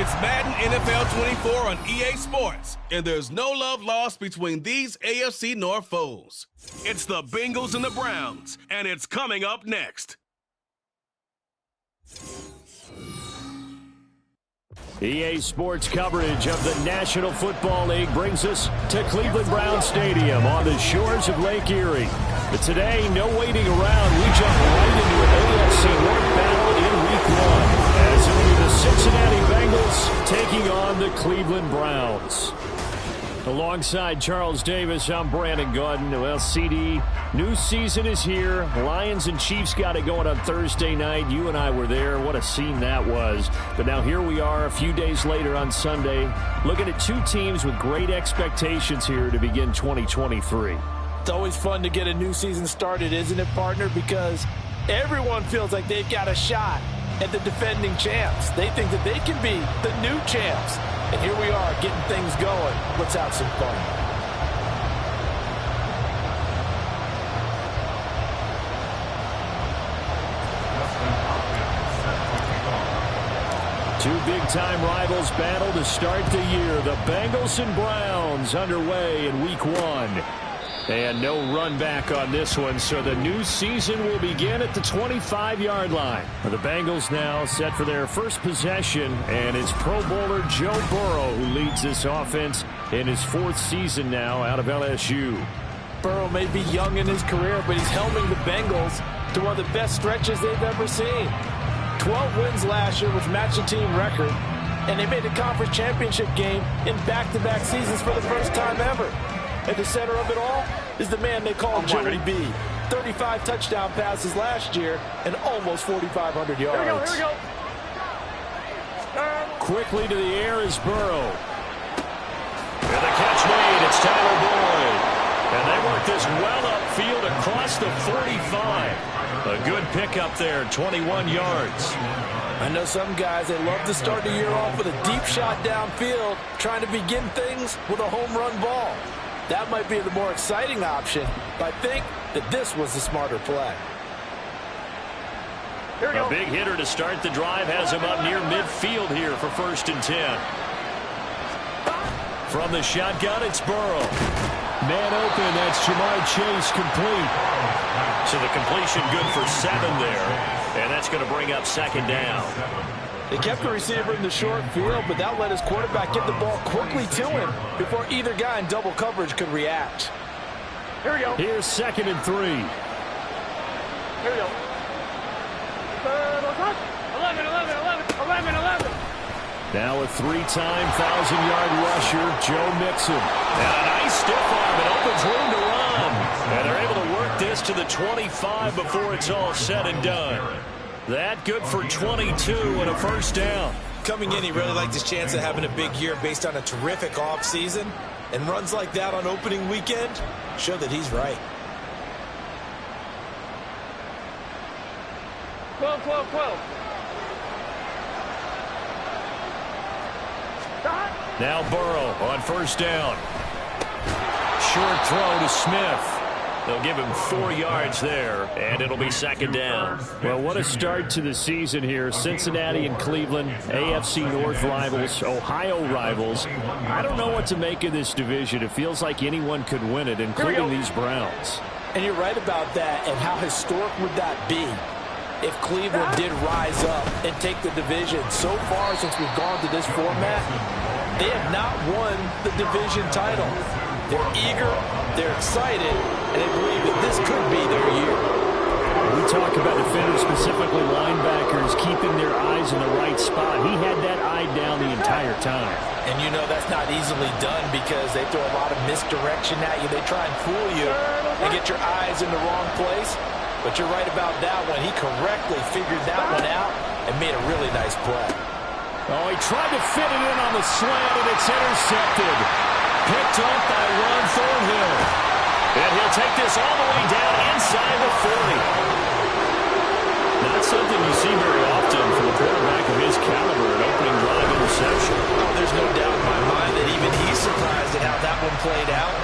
It's Madden NFL 24 on EA Sports, and there's no love lost between these AFC North foes. It's the Bengals and the Browns, and it's coming up next. EA Sports coverage of the National Football League brings us to Cleveland Browns Stadium on the shores of Lake Erie. But today, no waiting around. We jump right into an AFC North battle in Week 1 as it'll be the Cincinnati Bengals taking on the Cleveland Browns. Alongside Charles Davis, I'm Brandon Gaudin. Well, CD, new season is here. Lions and Chiefs got it going on Thursday night. You and I were there. What a scene that was. But now here we are a few days later on Sunday, looking at two teams with great expectations here to begin 2023. It's always fun to get a new season started, isn't it, partner? Because everyone feels like they've got a shot at the defending champs. They think that they can be the new champs. And here we are getting things going. Let's have some fun. Two big-time rivals battle to start the year. The Bengals and Browns underway in Week 1. And no run back on this one, so the new season will begin at the 25-yard line. The Bengals now set for their first possession, and it's Pro Bowler Joe Burrow who leads this offense in his fourth season now out of LSU. Burrow may be young in his career, but he's helming the Bengals to one of the best stretches they've ever seen. 12 wins last year, which matched the team record, and they made the conference championship game in back-to-back seasons for the first time ever. At the center of it all is the man they call Joey B. 35 touchdown passes last year and almost 4,500 yards. Here we go. Quickly to the air is Burrow. And the catch made. It's Tyler Boyd. And they work this well upfield across the 45. A good pickup there, 21 yards. I know some guys, they love to start the year off with a deep shot downfield, trying to begin things with a home run ball. That might be the more exciting option, but I think that this was the smarter play. Here we go. A big hitter to start the drive has him up near midfield here for 1st and 10. From the shotgun, it's Burrow. Man open, that's Jamar Chase complete. So the completion good for 7 there, and that's going to bring up 2nd down. They kept the receiver in the short field, but that let his quarterback get the ball quickly to him before either guy in double coverage could react. Here we go. Here's 2nd and 3. Here we go. 11. Now a 3-time 1,000-yard rusher, Joe Mixon. And a nice stiff arm. It opens room to run. And they're able to work this to the 25 before it's all said and done. That good for 22 and a 1st down. Coming in, he really liked his chance of having a big year based on a terrific offseason. And runs like that on opening weekend show that he's right. 12. Now Burrow on 1st down. Short throw to Smith. They'll give him 4 yards there, and it'll be 2nd down. Well, what a start to the season here. Cincinnati and Cleveland, AFC North rivals, Ohio rivals. I don't know what to make of this division. It feels like anyone could win it, including these Browns. And you're right about that, and how historic would that be if Cleveland did rise up and take the division? So far, since we've gone to this format, they have not won the division title. They're eager, they're excited, and they believe that this could be their year. We talk about defenders, specifically linebackers, keeping their eyes in the right spot. He had that eye down the entire time. And you know that's not easily done because they throw a lot of misdirection at you. They try and fool you and get your eyes in the wrong place. But you're right about that one. He correctly figured that one out and made a really nice play. Oh, he tried to fit it in on the slant, and it's intercepted. Picked up by Ron Thornhill. And he'll take this all the way down inside the 40. Not something you see very often from a quarterback of his caliber, an opening drive interception. Oh, there's no doubt in my mind that even he's surprised at how that one played out.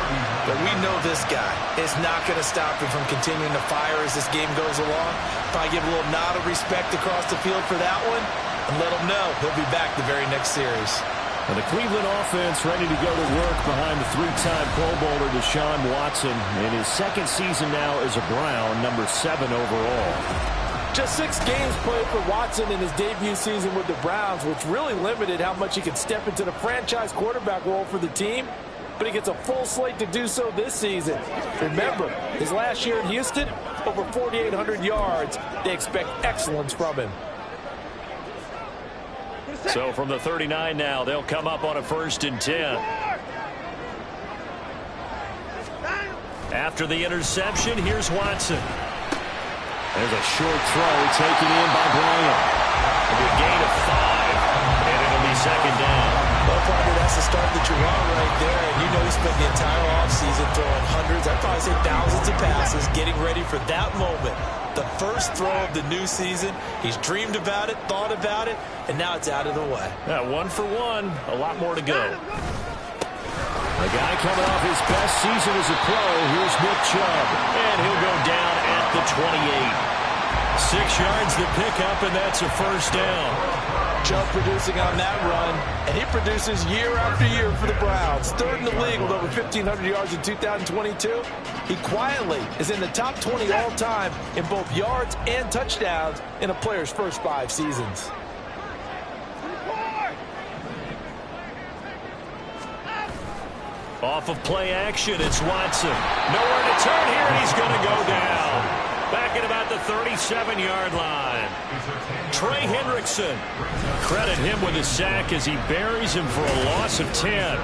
But we know this guy is not going to stop him from continuing to fire as this game goes along. Probably give a little nod of respect across the field for that one. and let him know he'll be back the very next series. And the Cleveland offense ready to go to work behind the three-time Pro Bowler Deshaun Watson in his second season now as a Brown, number 7 overall. Just 6 games played for Watson in his debut season with the Browns, which really limited how much he could step into the franchise quarterback role for the team. But he gets a full slate to do so this season. Remember, his last year in Houston, over 4,800 yards. They expect excellence from him. So from the 39 now, they'll come up on a 1st and 10. After the interception, here's Watson. There's a short throw taken in by Bryant. It'll be a gain of 5, and it'll be 2nd down. Well, partner, that's the start that you want right there. And you know he spent the entire offseason throwing hundreds, I'd probably say thousands of passes, getting ready for that moment. The first throw of the new season. He's dreamed about it, thought about it, and now it's out of the way. Yeah, 1 for 1. A lot more to go. A guy coming off his best season as a pro. Here's Nick Chubb. And he'll go down at the 28. 6 yards to pick up, and that's a 1st down. Chubb producing on that run, and he produces year after year for the Browns. 3rd in the league with over 1,500 yards in 2022. He quietly is in the top 20 all-time in both yards and touchdowns in a player's first 5 seasons. Off of play action, it's Watson. Nowhere to turn here, and he's going to go down. Back at about the 37-yard line. Trey Hendrickson. Credit him with a sack as he buries him for a loss of 10.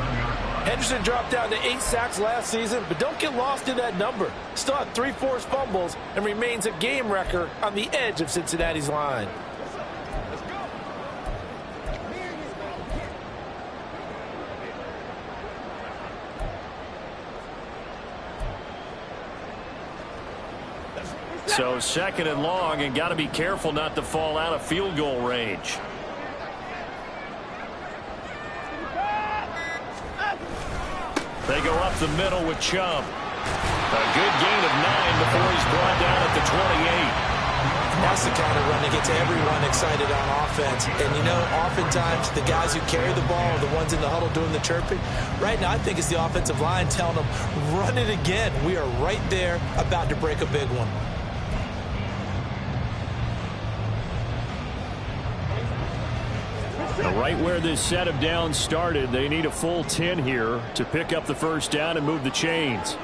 Henderson dropped down to 8 sacks last season, but don't get lost in that number. Still had 3 forced fumbles and remains a game wrecker on the edge of Cincinnati's line. So 2nd and long, and got to be careful not to fall out of field goal range. They go up the middle with Chubb. A good gain of 9 before he's brought down at the 28. That's the kind of run that gets everyone excited on offense. And, you know, oftentimes the guys who carry the ball are the ones in the huddle doing the chirping. Right now, I think it's the offensive line telling them, run it again. We are right there about to break a big one. Right where this set of downs started, they need a full 10 here to pick up the 1st down and move the chains.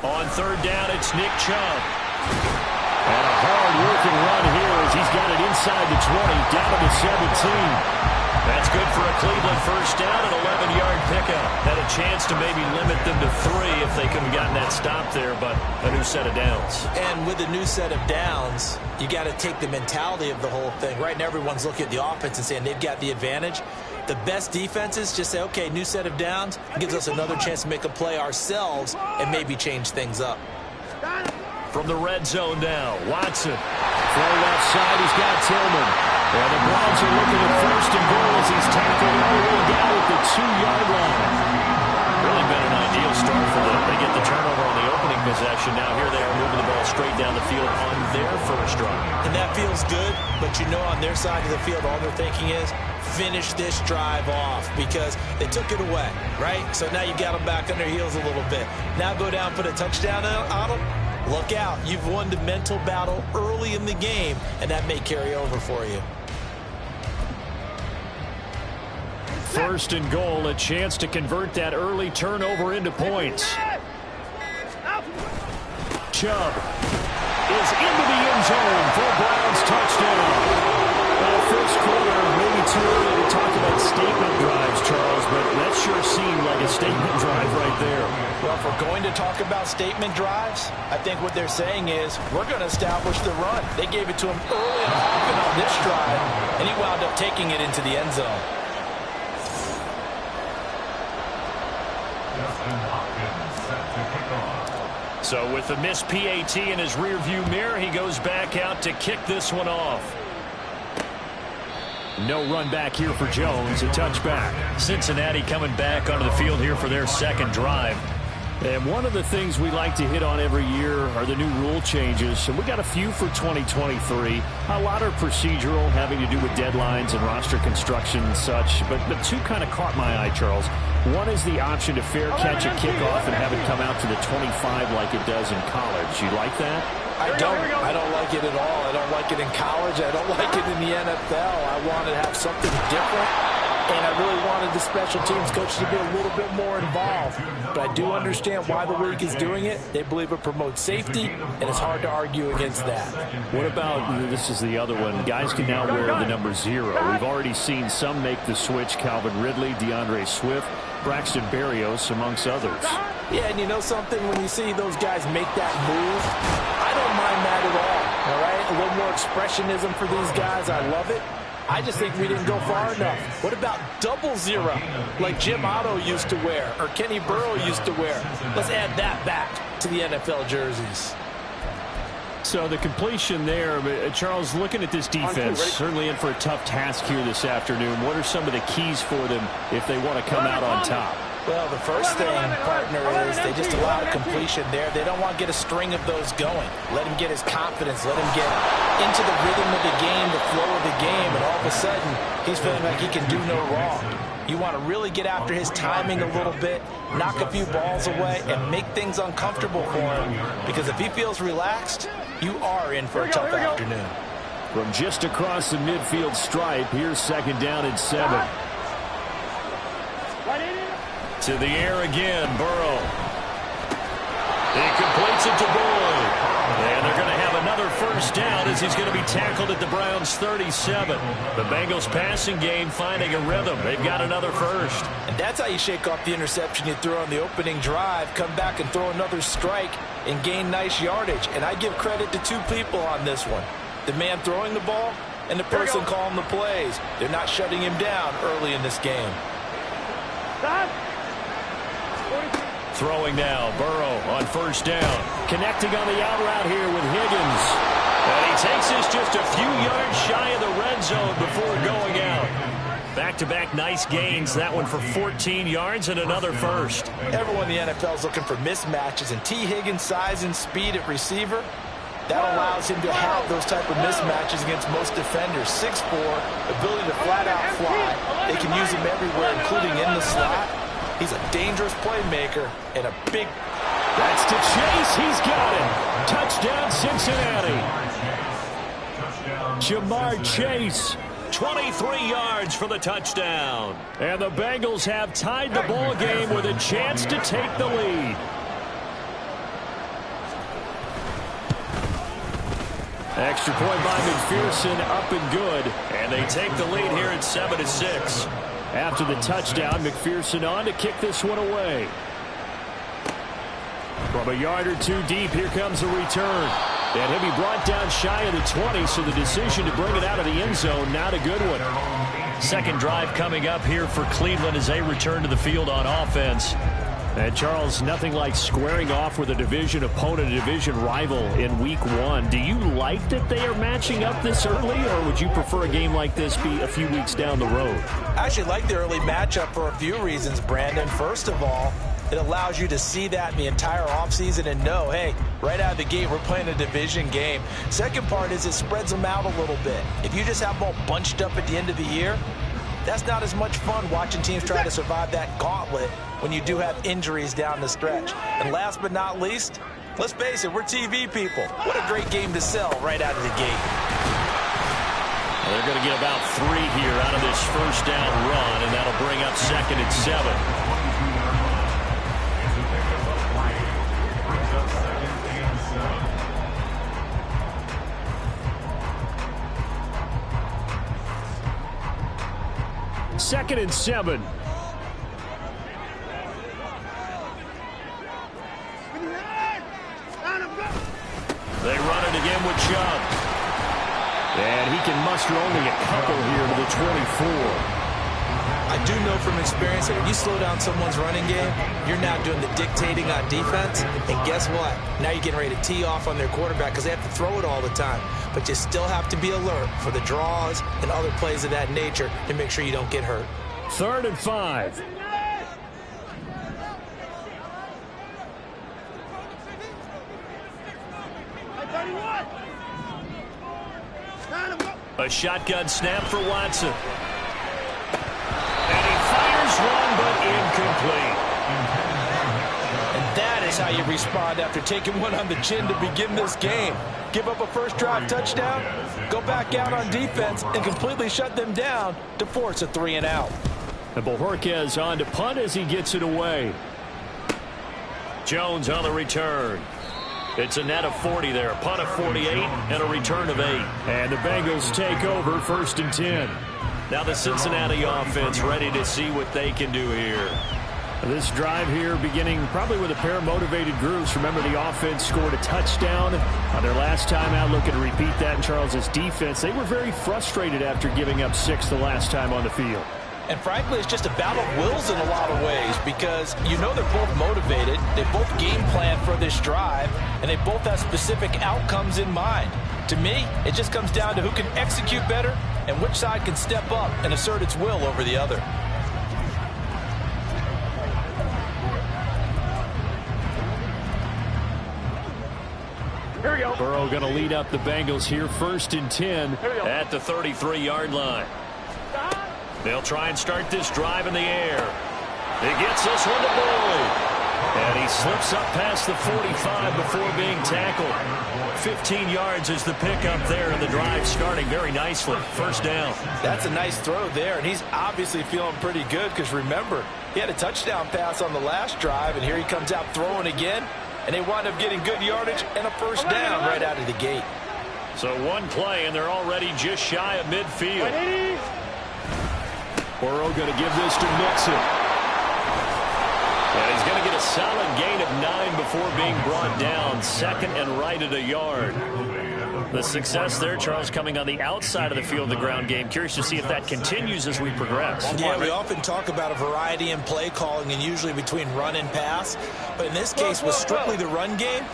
On 3rd down, it's Nick Chubb. And a hard-working run here as he's got it inside the 20, down to the 17. That's good for a Cleveland 1st down, an 11-yard pickup. Had a chance to maybe limit them to 3 if they could have gotten that stop there, but a new set of downs. And with a new set of downs, you got to take the mentality of the whole thing. Right now, everyone's looking at the offense and saying they've got the advantage. The best defenses just say, okay, new set of downs, gives us another chance to make a play ourselves and maybe change things up. From the red zone now, Watson. Throw left side, he's got Tillman. And the Browns are looking at 1st and goal as he's tackled all the way down at the 2-yard line. Really been an ideal start for them. They get the turnover on the opening possession. Now here they are moving the ball straight down the field on their 1st drive. And that feels good, but you know on their side of the field, all they're thinking is finish this drive off because they took it away, right? So now you got them back on their heels a little bit. Now go down, put a touchdown on them. Look out. You've won the mental battle early in the game, and that may carry over for you. 1st and goal, a chance to convert that early turnover into points. Chubb is into the end zone for a Browns touchdown. First quarter, maybe too early to talk about statement drives, Charles, but that sure seemed like a statement drive right there. Well, if we're going to talk about statement drives, I think what they're saying is we're going to establish the run. They gave it to him early and often on this drive, and he wound up taking it into the end zone. So with the missed PAT in his rearview mirror, he goes back out to kick this one off. No run back here for Jones, a touchback. Cincinnati coming back onto the field here for their 2nd drive. And one of the things we like to hit on every year are the new rule changes. And we got a few for 2023. A lot are procedural, having to do with deadlines and roster construction and such. But two kind of caught my eye, Charles. One is the option to fair catch a kickoff and have it come out to the 25 like it does in college. You like that? I don't like it at all. I don't like it in college. I don't like it in the NFL. I want to have something different. And I really wanted the special teams coach to be a little bit more involved. But I do understand why the league is doing it. They believe it promotes safety, and it's hard to argue against that. What about, this is the other one, guys can now wear the number 0. We've already seen some make the switch, Calvin Ridley, DeAndre Swift, Braxton Berrios, amongst others. Yeah, and you know something? When you see those guys make that move, I don't mind that at all right? A little more expressionism for these guys. I love it. I just think we didn't go far enough. What about 00, like Jim Otto used to wear or Kenny Burrow used to wear? Let's add that back to the NFL jerseys. So the completion there, Charles, looking at this defense, certainly in for a tough task here this afternoon. What are some of the keys for them if they want to come out on top? Well, the first thing, partner, is they just allow a completion there. They don't want to get a string of those going. Let him get his confidence. Let him get into the rhythm of the game, the flow of the game, and all of a sudden, he's feeling like he can do no wrong. You want to really get after his timing a little bit, knock a few balls away, and make things uncomfortable for him. Because if he feels relaxed, you are in for a tough afternoon. From just across the midfield stripe, here's 2nd down and 7. To the air again, Burrow. He completes it to Boyd. And they're going to have another first down as he's going to be tackled at the Browns' 37. The Bengals passing game finding a rhythm. They've got another first. And that's how you shake off the interception you threw on the opening drive, come back and throw another strike and gain nice yardage. And I give credit to two people on this one. The man throwing the ball and the person calling the plays. They're not shutting him down early in this game. Throwing now, Burrow on first down. Connecting on the out route here with Higgins. And he takes this just a few yards shy of the red zone before going out. Back-to-back nice gains. That one for 14 yards and another first. Everyone in the NFL is looking for mismatches, and T. Higgins' size and speed at receiver, that allows him to have those type of mismatches against most defenders. 6'4", ability to flat-out fly. They can use him everywhere, including in the slot. He's a dangerous playmaker and a big... That's to Chase. He's got it. Touchdown, Cincinnati. Jamar Chase, 23 yards for the touchdown. And the Bengals have tied the ball game with a chance to take the lead. Extra point by McPherson, up and good. And they take the lead here at 7-6. After the touchdown, McPherson on to kick this one away. From a yard or two deep, here comes the return. And he'll be brought down shy of the 20, so the decision to bring it out of the end zone, not a good one. Second drive coming up here for Cleveland as they return to the field on offense. And Charles, nothing like squaring off with a division opponent, a division rival in week 1. Do you like that they are matching up this early, or would you prefer a game like this be a few weeks down the road? I actually like the early matchup for a few reasons, Brandon. First of all, it allows you to see that in the entire offseason and know, hey, right out of the gate, we're playing a division game. Second part is it spreads them out a little bit. If you just have them all bunched up at the end of the year, that's not as much fun watching teams try to survive that gauntlet when you do have injuries down the stretch. And last but not least, let's face it, we're TV people. What a great game to sell right out of the gate. Well, they're going to get about 3 here out of this first down run, and that'll bring up 2nd and 7. Second and 7. They run it again with Chubb. And he can muster only a couple here to the 24. I do know from experience that when you slow down someone's running game, you're now doing the dictating on defense. And guess what? Now you're getting ready to tee off on their quarterback because they have to throw it all the time. But you still have to be alert for the draws and other plays of that nature to make sure you don't get hurt. 3rd and 5. A shotgun snap for Watson. And he fires one, but incomplete. And that is how you respond after taking one on the chin to begin this game. Give up a first drive touchdown, go back out on defense, and completely shut them down to force a 3-and-out. And Bojorquez on to punt as he gets it away. Jones on the return. It's a net of 40 there. Punt of 48 and a return of 8. And the Bengals take over 1st and 10. Now the Cincinnati offense ready to see what they can do here. This drive here beginning probably with a pair of motivated groups. Remember, the offense scored a touchdown on their last time out. Looking to repeat that in Charles's defense. They were very frustrated after giving up 6 the last time on the field. And frankly, it's just a battle of wills in a lot of ways because you know they're both motivated. They both game plan for this drive, and they both have specific outcomes in mind. To me, it just comes down to who can execute better and which side can step up and assert its will over the other. Here we go. Burrow going to lead up the Bengals here 1st and 10 at the 33-yard line. They'll try and start this drive in the air. He gets this one to Boyd. And he slips up past the 45 before being tackled. 15 yards is the pickup there, and the drive starting very nicely. 1st down. That's a nice throw there, and he's obviously feeling pretty good because remember, he had a touchdown pass on the last drive, and here he comes out throwing again, and they wind up getting good yardage and a 1st down right out of the gate. So one play, and they're already just shy of midfield. Burrow going to give this to Mixon. And he's going to get a solid gain of 9 before being brought down. 2nd and right at a yard. The success there, Charles, coming on the outside of the field, the ground game. Curious to see if that continues as we progress. Yeah, we often talk about a variety in play calling and usually between run and pass. But in this case, with strictly the run game,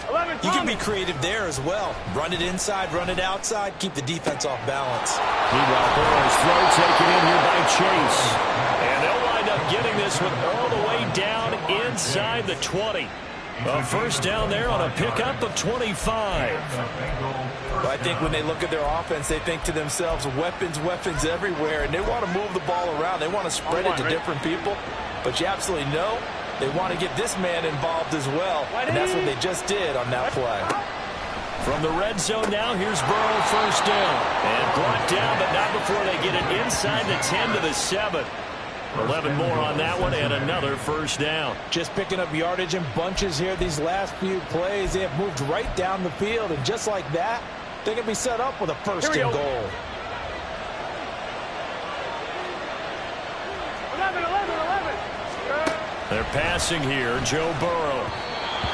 you can be creative there as well. Run it inside, run it outside, keep the defense off balance. Meanwhile, Burrow's throw taken in here by Chase. And they'll wind up getting this one all the way down inside the 20. A 1st down there on a pickup of 25. Well, I think when they look at their offense, they think to themselves, weapons, weapons everywhere, and they want to move the ball around. They want to spread it to different people, but you absolutely know they want to get this man involved as well, and that's what they just did on that play. From the red zone now, here's Burrow 1st down. And brought down, but not before they get it inside the 10 to the 7. 11 more on that one, and another 1st down. Just picking up yardage in bunches here these last few plays. They have moved right down the field, and just like that, they can be set up with a 1st and goal. 11. They're passing here. Joe Burrow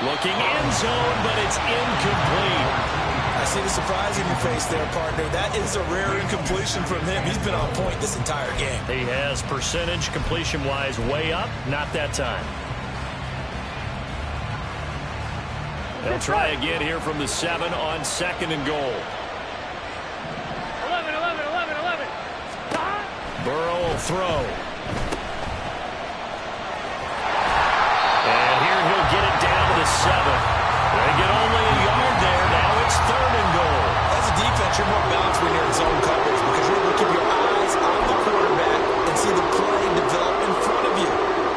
looking end zone, but it's incomplete. I see the surprise in your face there, partner. That is a rare incompletion from him. He's been on point this entire game. He has percentage completion-wise way up. Not that time. They'll try again here from the 7 on 2nd and goal. 11. Burrow will throw. And here he'll get it down to the 7. They get only a yard there. Now it's 3rd and goal. As a defense, you're more balanced when you're in zone coverage because you're able to keep your eyes on the quarterback and see the play develop in front of you.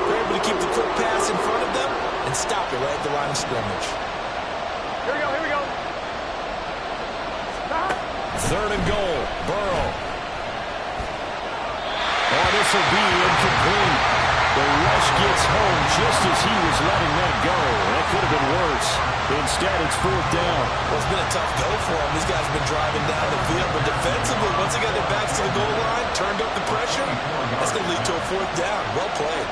You're able to keep the quick pass in front of them and stop it right at the line of scrimmage. Here we go. 3rd and goal. Burrow. Oh, this will be incomplete. The rush gets home just as he was letting that go. That could have been worse. Instead, it's 4th down. Well, it's been a tough go for him. These guys have been driving down the field, but defensively, once they got their backs to the goal line, turned up the pressure, that's going to lead to a 4th down. Well played.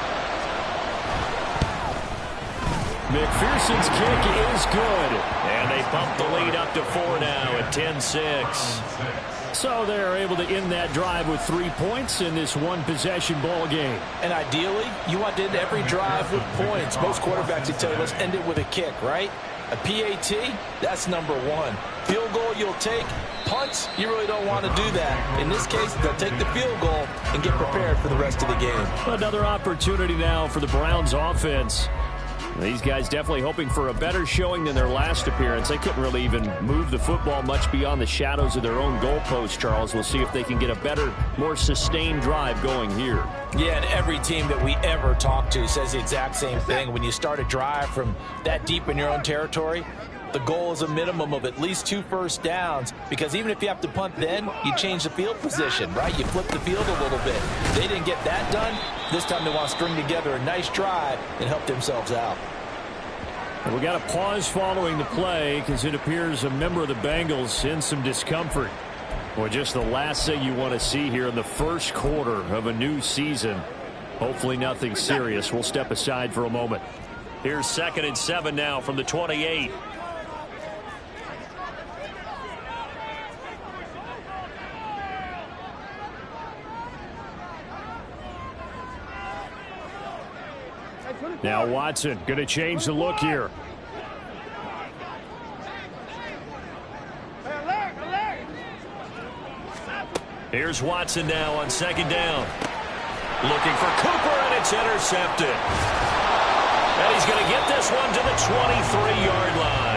McPherson's kick is good. And they bump the lead up to 4 now at 10-6. So they're able to end that drive with 3 points in this one-possession ball game. And ideally, you want to end every drive with points. Most quarterbacks would tell you, let's end it with a kick, right? A PAT, that's number 1. Field goal you'll take. Punts, you really don't want to do that. In this case, they'll take the field goal and get prepared for the rest of the game. Another opportunity now for the Browns offense. These guys definitely hoping for a better showing than their last appearance. They couldn't really even move the football much beyond the shadows of their own goalpost, Charles. We'll see if they can get a better, more sustained drive going here. Yeah, and every team that we ever talk to says the exact same thing. When you start a drive from that deep in your own territory, the goal is a minimum of at least 2 first downs, because even if you have to punt then, you change the field position, right? You flip the field a little bit. They didn't get that done. This time they want to string together a nice drive and help themselves out. And we got a pause following the play because it appears a member of the Bengals in some discomfort. Well, just the last thing you want to see here in the first quarter of a new season. Hopefully nothing serious. We'll step aside for a moment. Here's 2nd and 7 now from the 28. Now Watson going to change the look here. Here's Watson now on 2nd down. Looking for Cooper, and it's intercepted. And he's going to get this one to the 23-yard line.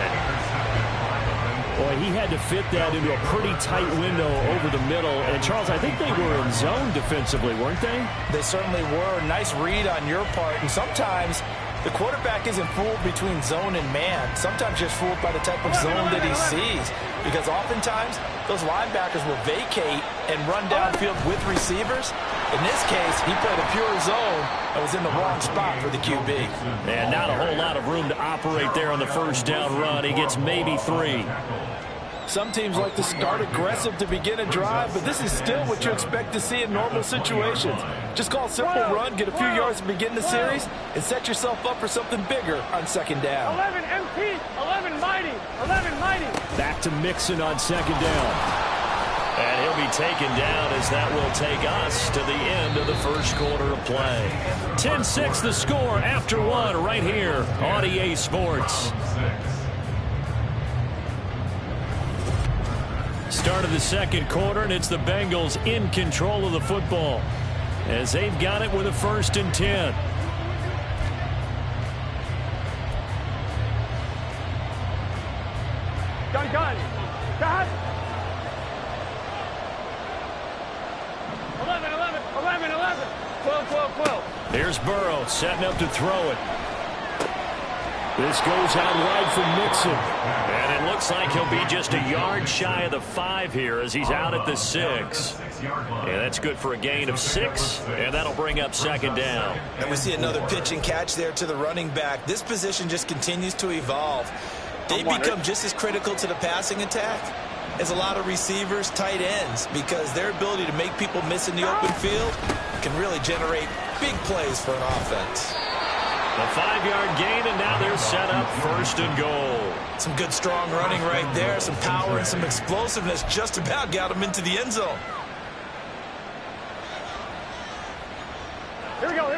Boy, he had to fit that into a pretty tight window over the middle. And, Charles, I think they were in zone defensively, weren't they? They certainly were. Nice read on your part. And sometimes the quarterback isn't fooled between zone and man. Sometimes just fooled by the type of zone that he sees. Because oftentimes those linebackers will vacate and run downfield with receivers. In this case, he played a pure zone and was in the wrong spot for the QB. And not a whole lot of room to operate there on the first down run. He gets maybe 3. Some teams like to start aggressive to begin a drive, but this is still what you expect to see in normal situations. Just call a simple run, get a few yards to begin the series, and set yourself up for something bigger on 2nd down. 11 MP, 11 mighty, 11 mighty. Back to Mixon on 2nd down. And he'll be taken down as that will take us to the end of the first quarter of play. 10-6 the score after 1 right here on EA Sports. Start of the second quarter, and it's the Bengals in control of the football as they've got it with a 1st and 10. Gun. 11. 12. Here's Burrow setting up to throw it. This goes out wide for Mixon. And it looks like he'll be just a yard shy of the 5 here as he's out at the 6. Yeah, that's good for a gain of 6, and that'll bring up 2nd down. And we see another pitch and catch there to the running back. This position just continues to evolve. They become just as critical to the passing attack as a lot of receivers, tight ends, because their ability to make people miss in the open field can really generate big plays for an offense. A 5-yard gain, and now they're set up 1st and goal. Some good, strong running right there. Some power and some explosiveness just about got him into the end zone. Here we go.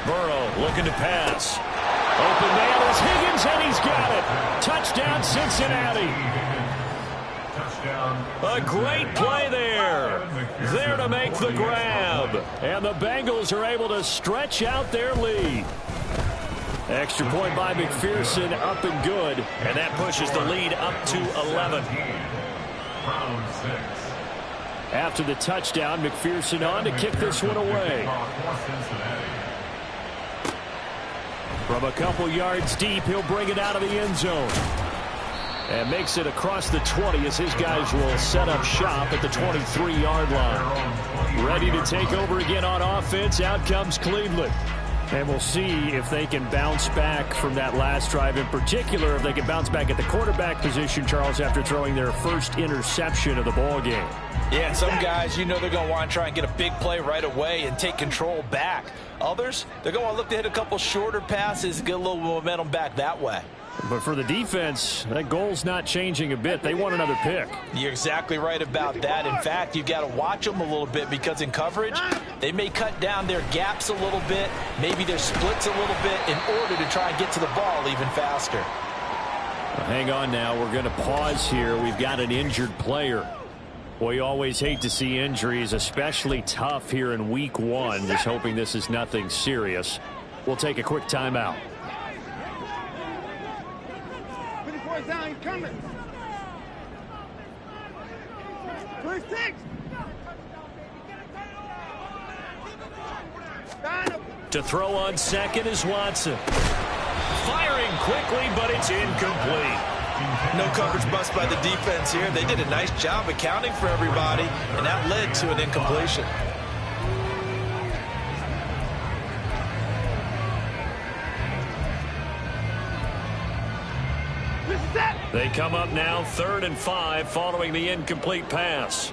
Burrow looking to pass. Open man is Higgins, and he's got it. Touchdown, Cincinnati. A great play there. There to make the grab. And the Bengals are able to stretch out their lead. Extra point by McPherson, up and good. And that pushes the lead up to 11. After the touchdown, McPherson on to kick this one away. From a couple yards deep, he'll bring it out of the end zone. And makes it across the 20 as his guys will set up shop at the 23-yard line. Ready to take over again on offense. Out comes Cleveland. And we'll see if they can bounce back from that last drive. In particular, if they can bounce back at the quarterback position, Charles, after throwing their first interception of the ball game. Yeah, and some guys, you know they're going to want to try and get a big play right away and take control back. Others, they're going to want to look to hit a couple shorter passes and get a little momentum back that way. But for the defense, that goal's not changing a bit. They want another pick. You're exactly right about that. In fact, you've got to watch them a little bit because in coverage, they may cut down their gaps a little bit, maybe their splits a little bit in order to try and get to the ball even faster. Well, hang on now. We're going to pause here. We've got an injured player. We always hate to see injuries, especially tough here in week 1. Just hoping this is nothing serious. We'll take a quick timeout. 24 down, he's coming. 26. To throw on second is Watson. Firing quickly, but it's incomplete. No coverage bust by the defense here. They did a nice job accounting for everybody, and that led to an incompletion. They come up now 3rd and 5 following the incomplete pass.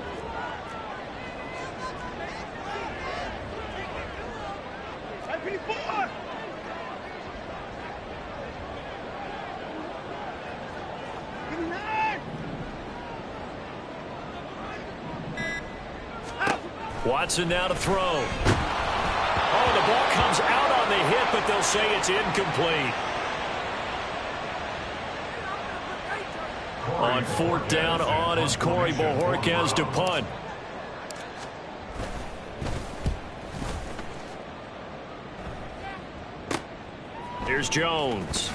Watson now to throw. Oh, the ball comes out on the hit, but they'll say it's incomplete. On 4th down on is Corey Bojorquez to punt. Here's Jones.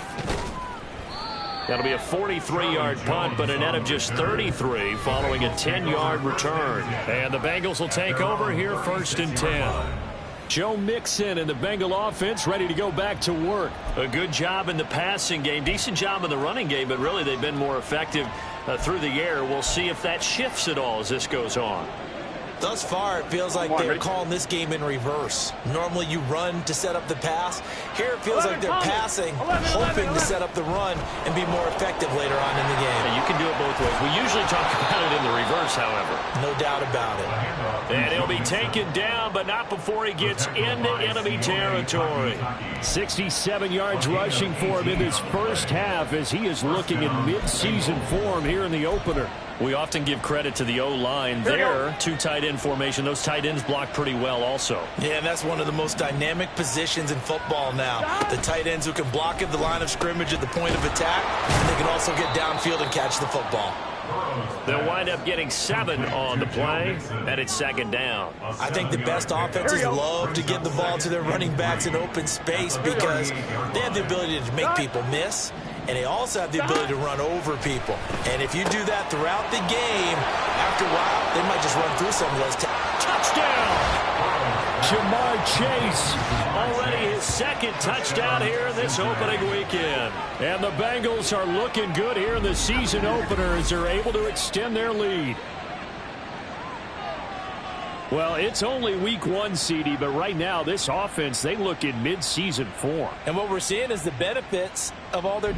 That'll be a 43-yard punt, but a net of just 33 following a 10-yard return. And the Bengals will take over here 1st and 10. Joe Mixon and the Bengal offense ready to go back to work. A good job in the passing game, decent job in the running game, but really they've been more effective through the air. We'll see if that shifts at all as this goes on. Thus far, it feels like they're calling this game in reverse. Normally, you run to set up the pass. Here, it feels like they're passing, hoping to set up the run and be more effective later on in the game. And you can do it both ways. We usually talk about it in the reverse, however. No doubt about it. And he'll be taken down, but not before he gets into enemy territory. 67 yards rushing for him in this first half as he is looking in mid-season form here in the opener. We often give credit to the O-line there. 2 tight end formation. Those tight ends block pretty well also. Yeah, and that's one of the most dynamic positions in football now. The tight ends who can block at the line of scrimmage at the point of attack, and they can also get downfield and catch the football. They'll wind up getting 7 on the play, and it's 2nd down. I think the best offenses love to get the ball to their running backs in open space because they have the ability to make people miss, and they also have the ability to run over people. And if you do that throughout the game, after a while, they might just run through some of those. Touchdown! Jamar Chase, already his 2nd touchdown here this opening weekend. And the Bengals are looking good here in the season opener as they're able to extend their lead. Well, it's only week 1, CD, but right now this offense, they look in mid-season form. And what we're seeing is the benefits of all their